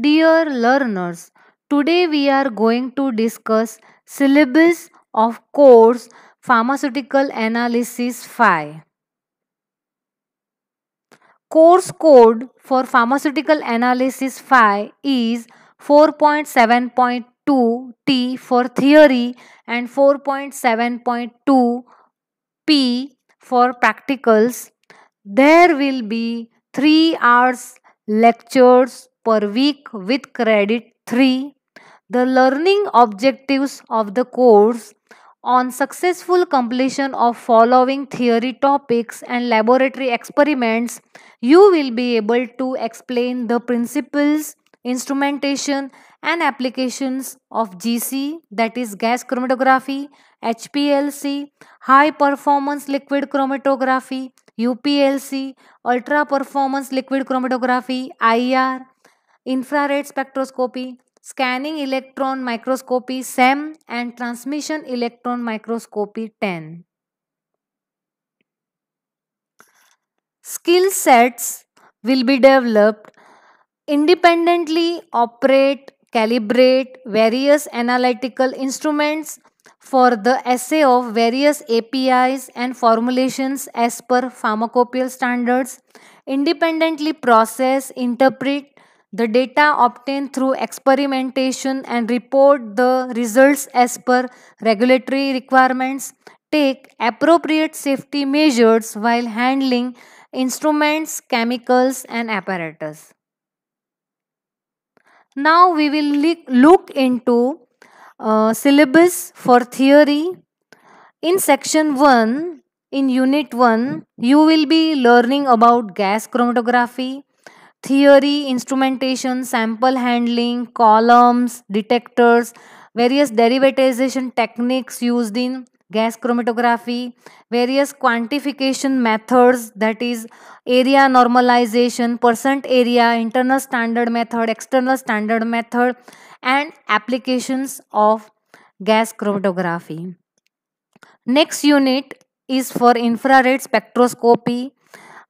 Dear learners, today we are going to discuss syllabus of course Pharmaceutical Analysis 5. Course code for Pharmaceutical Analysis 5 is 4.7.2 T for theory and 4.7.2 P for practicals. There will be 3 hours lectures per week with credit 3. The learning objectives of the course: on successful completion of following theory topics and laboratory experiments, you will be able to explain the principles, instrumentation, and applications of GC, that is gas chromatography, HPLC, high performance liquid chromatography, UPLC, ultra performance liquid chromatography, IR, infrared spectroscopy, scanning electron microscopy SEM, and transmission electron microscopy 10. Skill sets will be developed: independently operate, calibrate various analytical instruments for the assay of various APIs and formulations as per pharmacopoeial standards, independently process, interpret the data obtained through experimentation and report the results as per regulatory requirements, take appropriate safety measures while handling instruments, chemicals, and apparatus. Now we will look into syllabus for theory. In section 1, in unit 1, you will be learning about gas chromatography, theory, instrumentation, sample handling, columns, detectors, various derivatization techniques used in gas chromatography, various quantification methods, that is area normalization, percent area, internal standard method, external standard method, and applications of gas chromatography. Next unit is for infrared spectroscopy,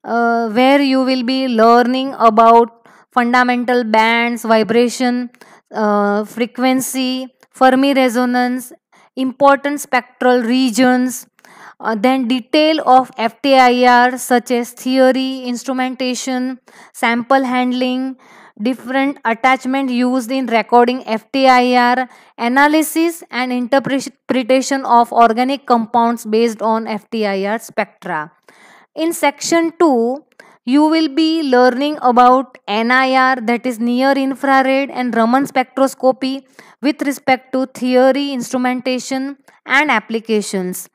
where you will be learning about fundamental bands, vibration, frequency, Fermi resonance, important spectral regions, then detail of FTIR such as theory, instrumentation, sample handling, different attachment used in recording FTIR, analysis and interpretation of organic compounds based on FTIR spectra. In section 2, you will be learning about NIR, that is near infrared, and Raman spectroscopy with respect to theory, instrumentation, and applications.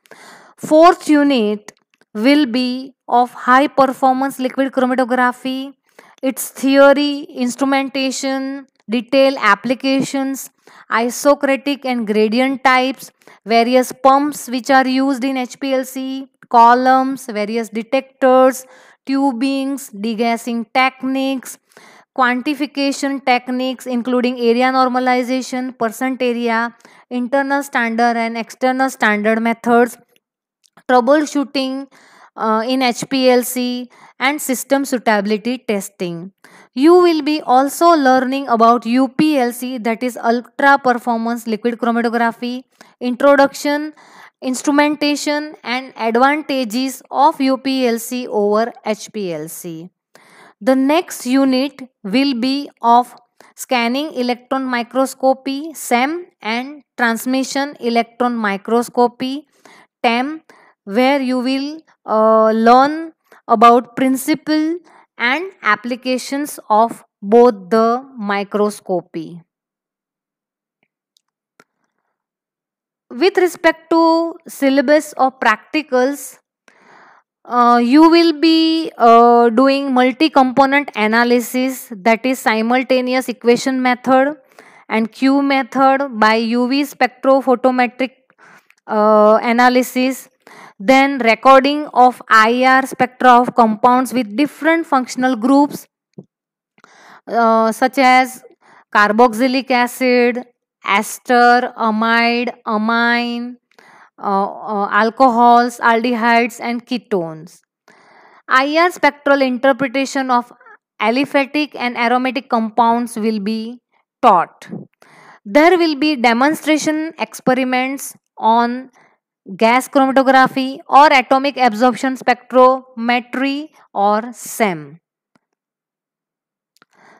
Fourth unit will be of high performance liquid chromatography, its theory, instrumentation, detailed applications, isocratic and gradient types, various pumps which are used in HPLC, columns, various detectors, tubings, degassing techniques, quantification techniques including area normalization, percent area, internal standard and external standard methods, troubleshooting in HPLC, and system suitability testing. You will be also learning about UPLC, that is ultra performance liquid chromatography, introduction, instrumentation, and advantages of UPLC over HPLC. The next unit will be of scanning electron microscopy SEM and transmission electron microscopy TEM, where you will learn about principle and applications of both the microscopy. With respect to syllabus of practicals, you will be doing multi-component analysis, that is simultaneous equation method and Q method by UV spectrophotometric analysis, then recording of IR spectra of compounds with different functional groups, such as carboxylic acid, ester, amide, amine, alcohols, aldehydes, and ketones. IR spectral interpretation of aliphatic and aromatic compounds will be taught. There will be demonstration experiments on gas chromatography or atomic absorption spectrometry or SEM.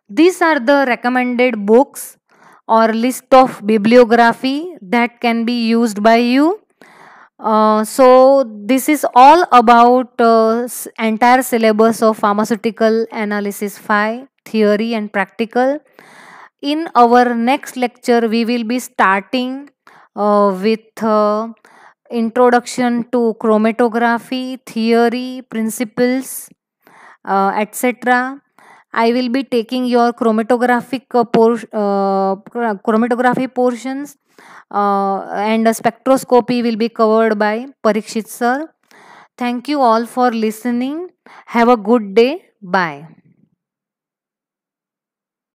These are the recommended books or list of bibliography that can be used by you. So this is all about entire syllabus of pharmaceutical analysis 5 theory and practical. In our next lecture we will be starting with introduction to chromatography theory principles, etc. I will be taking your chromatography portions, and spectroscopy will be covered by Parikshit sir. Thank you all for listening. Have a good day. Bye.